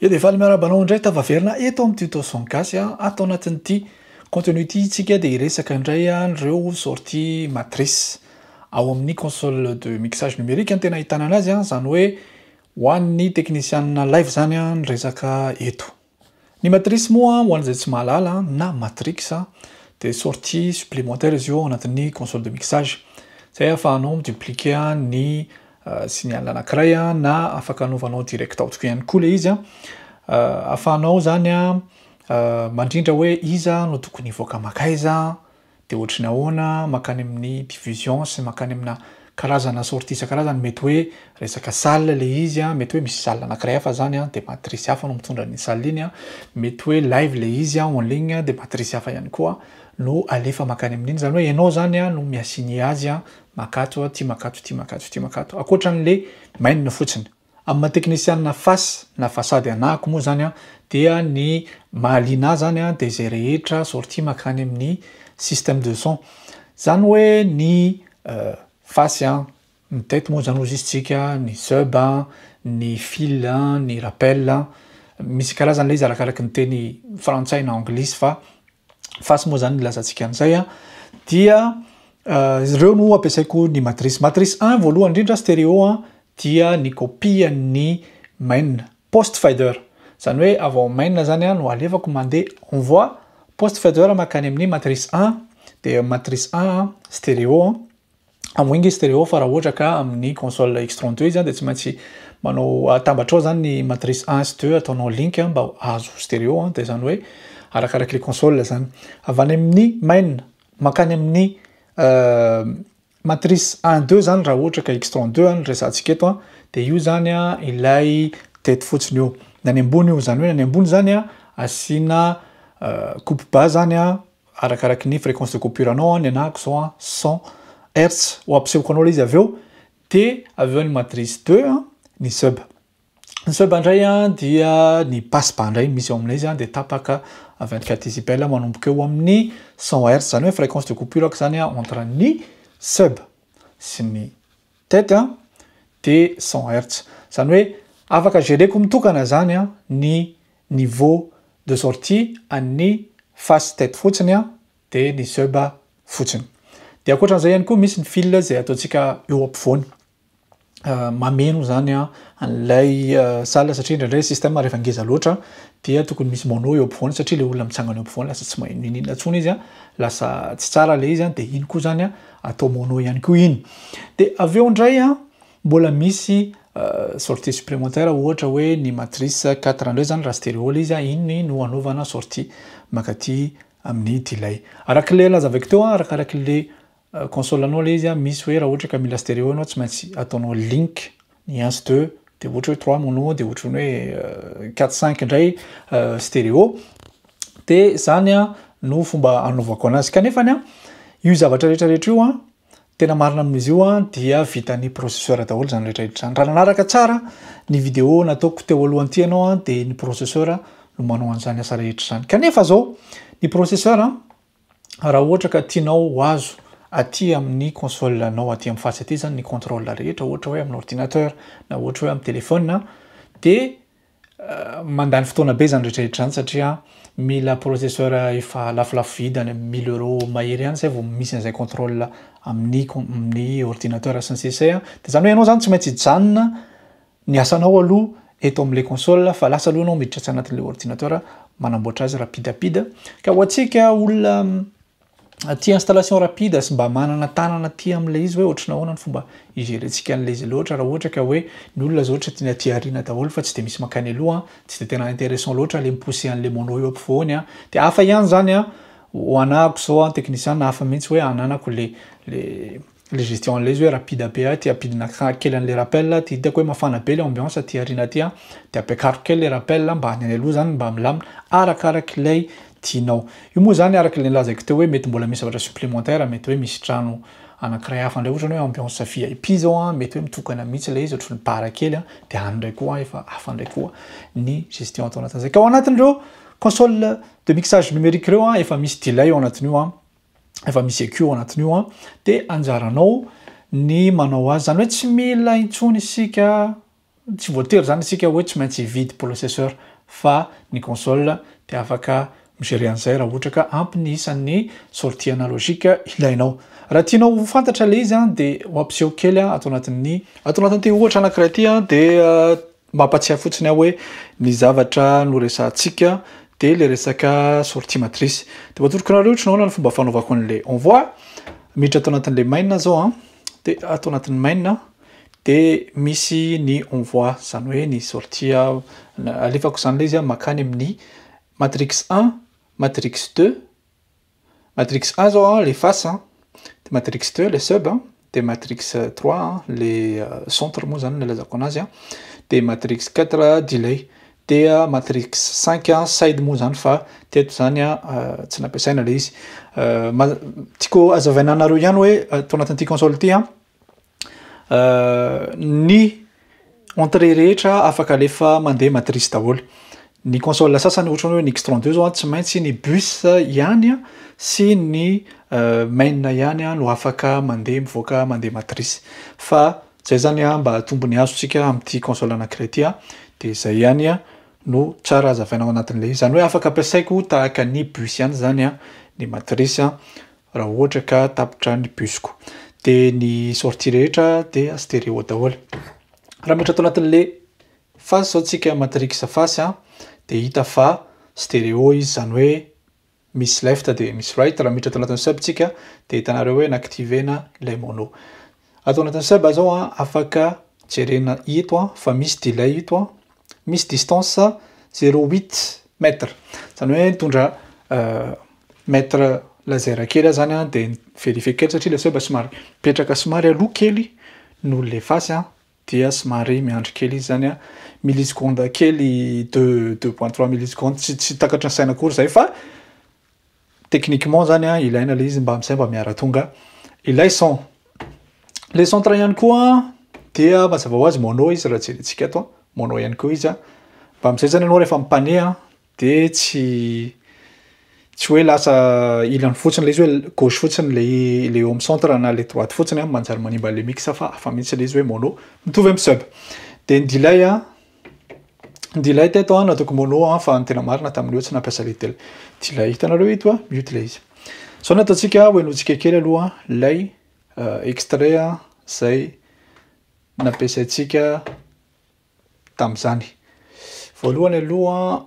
Io dia valimiarabanao indray tavaverina eto amin'ny tuto son gasy atao anatin'ity contenu ity tsika dia hiresaka indray ireo sortie matrice ao amin'ny console de mixage numérique tena ahitana anazy zany hoe ho an'ny technicien live zany ny resaka eto. Ny matrice moa ho an'izay tsy mahalala na matrix dia sortie supplémentaire izy io anatin'ny console de mixage. Zay ahafahanao midupliquer ny signal anankiray na afaka hanovanao direct out ihany koa le izy ahafahanao zany mandrindra hoe iza no tokony hivoaka makaiza dia ohatry ny ahoana makany amin'ny diffusion sy makany amina karazana sortie isan-karazany mety hoe resaka salle le izy mety hoe misy salle anankiray hafa zany dia matrice hafa no mitondra ny salle iny mety hoe live le izy en ligne dia matrice hafa ihany koa no alefa makany amin'iny zany hoe ianao zany no miassigner azy makato ty makato ty makato ty makato akoatran'le main fotsiny amin'ny technicien face na façade anako moa zany dia ny mahalina zany dia zay rehetra sortie makany amin'ny système de son zany hoe ny face ny tête moa zany izy tsika ny sub ny fil ny rappel misy karazany le izy arakaraky ny teny frantsay na anglisy fa face moa zany lazantsika an'izay dia ireo no ampiasaiko ny matrice 1 voalohany indrindra stéréo dia ny copie ny main post fader zany hoe avant main zany no alefako mandeha on voit post fader makany amin'ny matrice 1 dia matrice 1 stéréo amoingy stéréo fa raha ohatra ka amin'ny console X32 izy dia tsy maintsy manao atambatra ao zany ny matrice 1 sy 2 ataonao link mba azo stéréo dia zany hoe arakaraky le console zany avany amin'ny main makany amin'ny matrice 1-2 zany raha ohatra ka X32 ny resantsika eto dia io zany ilay tête fotsiny io na ny ambony io zany hoe ny ambony zany asina coupe bas zany arakaraky ny fréquence de coupure anao ny anako zao 100 Hz ho ampisehoako anao le izy aveo dia aveo ny matrice 2 ny sub indray dia ny passe bas indray misy eo amin'ilay izy dia tapaka 24 décibels manomboka eo amin'ny 100 Hz zany hoe fréquence de coupure zany entre ny sub sy ny tête dia 100 Hz zany hoe afaka géreko mitokana zany ny niveau de sortie an'ny face tête fotsiny dia ny sub fotsiny dia akoatran'izay ihany koa misy ny fil zay ataontsika eo ampovoany mameno zany an'ilay salle satria indraindray système rehefa ngeza loatra dia tokony misy mono eo ampovoany satria le olona mitsangana eo ampovoany lasa tsy maninona intsony izy lasa tsy tsara le izy dia iny koa zany atao mono ihany koa iny dia aveo indray mbola misy sortie supplémentaire ohatra hoe ny matrice 4-2 zany raha stéréo le izy iny no anaovana sortie makaty amin'ny delay arak'le lazavako teo arakaraky le console anao le izy misy hoe raha ohatra ka mila stéréo anao tsy maintsy ataonao link ny 1 sy 2 dia ohatra hoe 3 mono dia ohatra hoe 4-5 indray stéréo dia zany no fomba anaovako anazy kanefa io zavatra rehetrarehetra io tena marina amin'izy io dia vitan'ny processeur daholo zany rehetrarehetra zany raha nanaraka tsara ny vidéo nataoko teo alohan'ity ianao dia ny processeur no manao an'izany asa rehetra zany kanefa zao ny processeur raha ohatra ka tianao ho azo aty amin'ny console anao aty amin'ny face aty zany ny contrôle rehetra ohatra hoe amin'ny ordinateur na ohatra hoe amin'ny téléphone dia mandany fotoana be zany rehetrarehetra zany satria mila processeur efa lafolafo vidy any amin'ny 1000 € mahery ihany zay vao misy an'izay contrôle amin'ny ordinateur sy ny sisa dia zany hoe ianao zany tsy maintsy hijanona ny asanao aloha eto amin'ilay console fa lasa aloha ianao miditra tsy anatin'ilay ordinateur manamboatra azy rapidapide ka ho antsika olona ty installation rapide sy mba manana tanana ty amin'ilay izy hoe ohatrany ahoana ny fomba igérentsika an'ilay izy loatra raha ohatra ka hoe ny olona zao ohatra tiana ty ariana daholo fa tsy dia misy makany aloha tsy dia tena intéressant loatra le mipousser an'ilay mono eo ampovoany dia hafa ihany zany ho anahako zao technicien na hafa mihitsy hoe ananako le gestion an'ilay izy hoe rapide be ty ampidina kely an'ilay rappel ty hitako hoe mafana be le ambiance ty ariana ty dia ampiakariko kely le rappel mba any aloha zany mba milamina arakaraky ilay tianao io moa zany araka le nilazako teo hoe mety mbola misy zavatra supplémentaire mety hoe misy trano anankiray hafa indray ohatra hoe ambiance VIP zao mety hoe mitokana mihitsy le izy ohatry ny para kely dia any indray koa efa hafa indray koa ny gestion atao anatin'izay ka ao anatin'ireo console de mixage numérique ireo efa misy delay ao anatin'io efa misy EQ ao anatin'io dia anjaranao ny manao azy zany hoe tsy mila intsony isika tsy voatery zany isika hoe tsy maintsy vidy processeur fa ny console dia afaka migérer an'izay raha ohatra ka ampy ny isan'ny sortie analogique ilainao. Raha tianao fantatra le izy dia ampiseho kely atao anatin'ity ohatra anankiray ity dia mampatsiahy fotsiny aho hoe ny zavatra no resantsika dia le resaka sortie matrice. Dia voatorokanareo ohatranao ny fomba fanaovako an'le envoi miditra atao anatin'le main zao dia atao anatin'ny main dia misy ny envoi zany hoe ny sortie alefako zany le izy makany amin'ny matrix 1, matrix 2, matrix 1 zao les faces de matrix 2 les sub de matrix 3 les centres moa zany nilazako anazy de matrix 4 delay de matrix 5 side moa zany fa teto zany tsy nampiasaina le izy tiako azavaina anareo ihany hoe atao anatin'ity console ity ny entrée rehetra afaka alefa mandeha matrice daholo. Ny console sasany ohatrany hoe ny X32 zao tsy maintsy ny bus ihany sy ny main ihany no afaka mandeha mivoaka mandeha matrice fa zay zany mba hatombo ny azontsika amin'ity console anankiray ity dia zay ihany no tsara azavainao anatin'le zany hoe afaka ampiasaiko tahaka ny bus ihany zany ny matrice raha ohatra ka tapitra ny busiko dia ny sortie rehetra dia stéréo daholo. Raha mihatra atao anatin'le face zao tsika matrix face dia hita fa stéréo izy zany hoe misy left dia misy right. Raha mihatra atao anatin'ny sub tsika dia hitanareo hoe naactivena ilay mono. Atao anatin'ny sub zao afaka jerena ito fa misy delay ito misy distance 0,8 mètre zany hoe mitondra mètre laser kely zany dia vérifier kely satria le sub somary mipetraka somary aloha kely no le face dia somary miandry kely izy zany milliseconde kely 2.3 milliseconde tsy takatra ny saina akory zay fa techniquement zany ilaina le izy mba am'say mba miara-tonga ilay son. Le centre ihany koa dia mazava ho azy mono izy raha jerentsika ato mono ihany koa izy mba am'zay zany ianao rehefa mipaneha dia tsy hoe lasa ilany fotsiny le izy hoe gauche fotsiny le eo amin'ny centre na le droite fotsiny manjary manimba le mix fa afa mihitsy le izy hoe mono mitovy amin'ny sub. Dia ny delay teto nataoko mono fa ny tena marina tamin'io tsy nampiasa le delay hitanareo ito mute le izy. So nataontsika hoenotsika kely aloha lay extrait zay nampiasaintsika tamin'izany. Voalohany aloha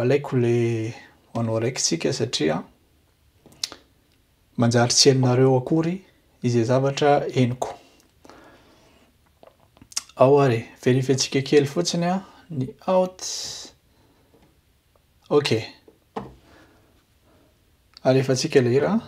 alaiko le hoanao raiky tsika satria manjary tsy hainareo akory izay zavatra henoko. Ao ary verifientsika kely fotsiny ny out. Ok. Alefatsika le hira.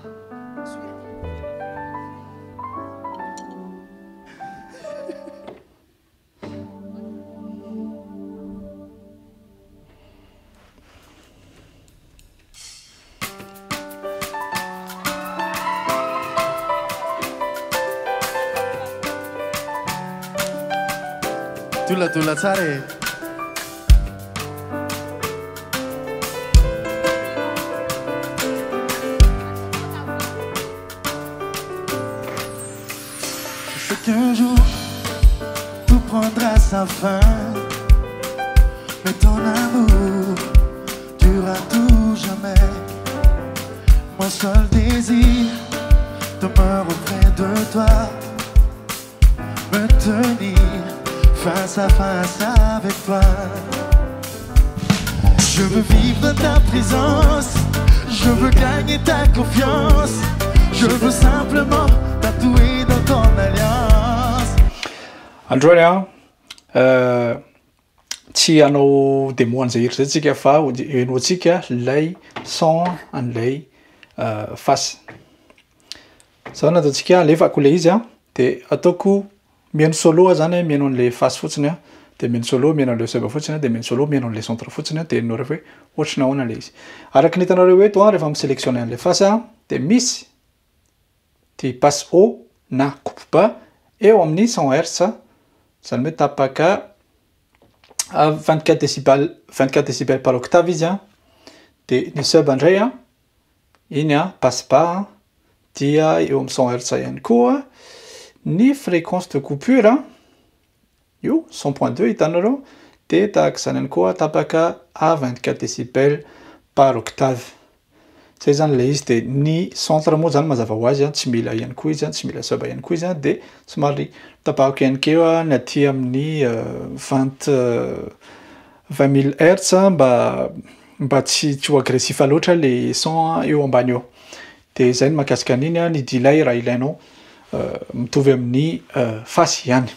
Tula tsare. Je sais qu'un jour tout prendra sa fin, mais ton amour durera tout jamais. Mon seul désir demeure auprès de toi, me tenir face à face avec toi. Je veux vivre dans ta présence, je veux gagner ta confiance, je veux simplement tatouer dans ton alliance. Androany tsy hanao démo an'izay hira zay tsika fa heno antsika lay son an'ilay face. Zao nataontsika alefako le izy dia ataoko mihaino solo zany mihaino an'le face fotsiny dia mihaino solo mihaino an'le sub fotsiny dia mihaino solo mihaino an'le centre fotsiny dia henonao refa hoe ohatrany ahoana le izy. Araka ny hitanareo eto rehefa misélectionner an'le face dia misy ty passe haut na coupe bas eo amin'ny 100 Hz zany hoe tapaka 24 décibels par octave izy dia ny sub indray iny passe bas dia eo amin'ny 100 Hz ihany koa. Ni fréquence de coupure io 100.2 hitanareo de tahaka izany ihany koa tapaka à 24 décibels par octave. Zay zany le izy de ny centre moa zany mazava ho azy tsy mila ihany koa izy tsy mila sub ihany koa izy de somary tapahako ihany keo ny aty amin'ny 20 000 Hz mba tsy ho agressif loatra le son eo ambany eo. De zay ny mahakasika an'iny ny delay raha ilainao mitovy amin'ny fasy ihany.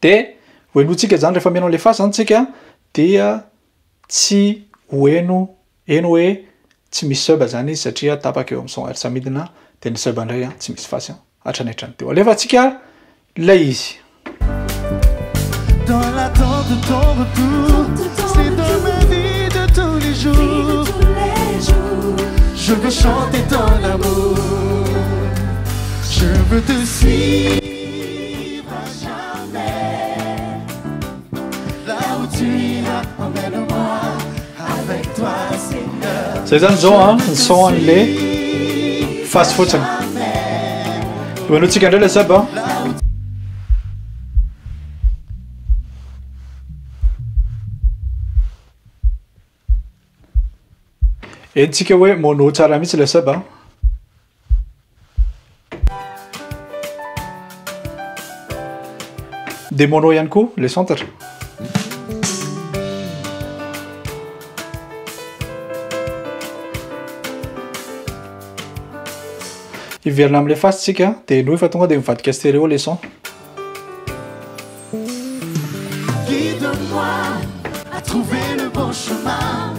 De hoenotsika zany rehefa menao le fasy zany tsika dia tsy hoeno hoe tsy misy sub zany izy satria tapaka eo amin'ny 100 Hz midina de ny sub ndray tsy misy fasy hatranetrany teo. Alefantsika lay izy. Dans l'attente de ton retour, c'est dans ma vie de tous les jours. Je veux chanter ton amour, je veux te suivre à jamais. Là où tu iras, emmène-moi avec toi, Seigneur. Zay zany zao ny son an'le fasy fotsiny. Hoenotsika indray le sub Entsika hoe mono tsara mihitsy le sub de mono ihany koa le centre. Iverina amin'le fasy tsika de noho efa tonga de mivadika stéréo le son. Guide-moi à trouver le bon chemin,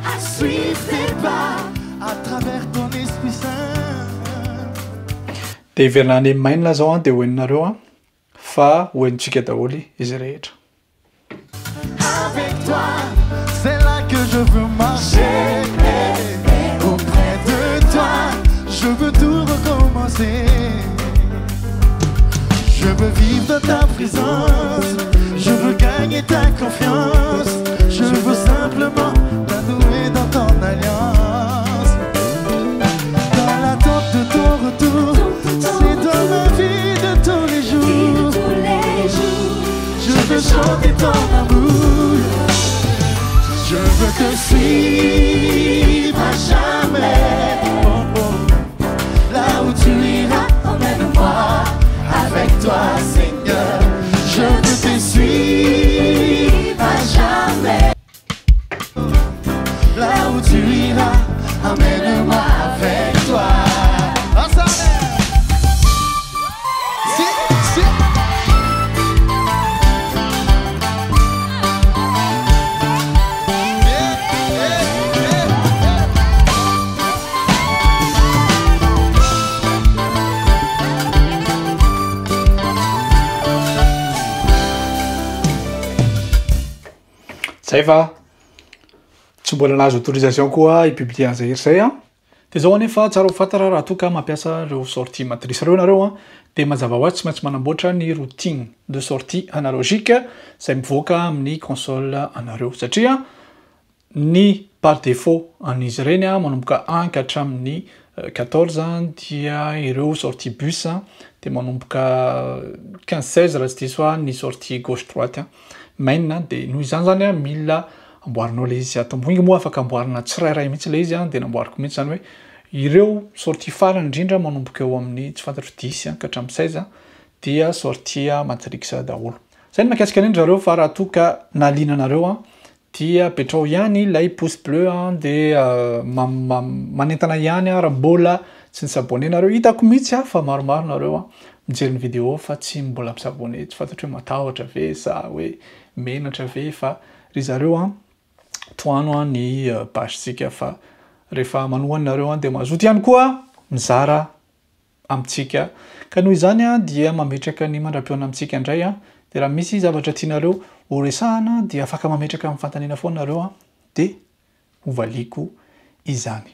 à suivre tes pas à travers ton Esprit Saint. De iverina any maina zao de hoeninareo fa hoenitsika daholy izy rehetra. Avec toi, c'est là que je veux marcher. Auprès de toi, je veux tout recommencer. Je veux vivre dans ta présence, je veux gagner ta confiance. Je veux simplement t'adorer dans ton alliance. Dans l'attente de ton retour, c'est dans ma vie de tous les jours. Je veux chanter ton amour, je veux te suivre à jamais. Oh, oh. Là où tu iras, emmène-moi avec toi, Seigneur. Je veux te suivre à jamais. Là où tu iras, emmène-moi avec toi. Si, si. Zay fa tsy mbola nahazo autorisation koa hipublier an'izay zay de zao anefa tsara ho fantara raha toa ka mampiasa reo sortie matrice reo nareo de mazava ho azy tsy maintsy manamboatra ny routine de sortie analogique zay mivoaka amin'ny console anareo satria ny par défaut an'izy ireny manomboka 1 ka hatramin'ny 14 dia ireo sortie bus de manomboka 15-16 raha tsy diso ny sortie gauche droite main de noho izany zany mila amboarinao le izy atomboingy moa afaka amboarina tsirairay mihitsy le izy de namboariko mihitsy zany hoe ireo sortie farany indrindra manomboka eo amin'ny tsy fantatro 10 ka hatramin'ny 16 dia sortie matrix daholo. Zay ny mahakasika an'iny zareo fa raha toa ka naliana anareo dia petrao ihany ilay pouce bleu de manentana ihany raha mbola tsy nisabone nareo hitako mihitsy fa maromaro nareo mijery ny vidéo fa tsy mbola misabone tsy fantatro hoe matahotra ve sa hoe menatra ve fa ry zareo toano ny page sika fa rehefa manohany nareo de mazoto ihany koa mizara amitsika ka noho izany dia mametraka ny mandra-piona amitsika indray de raha misy zavatra tianareo ho resahana dia afaka mametraka amin'ny fantanina foana nareo de hovaliko izany.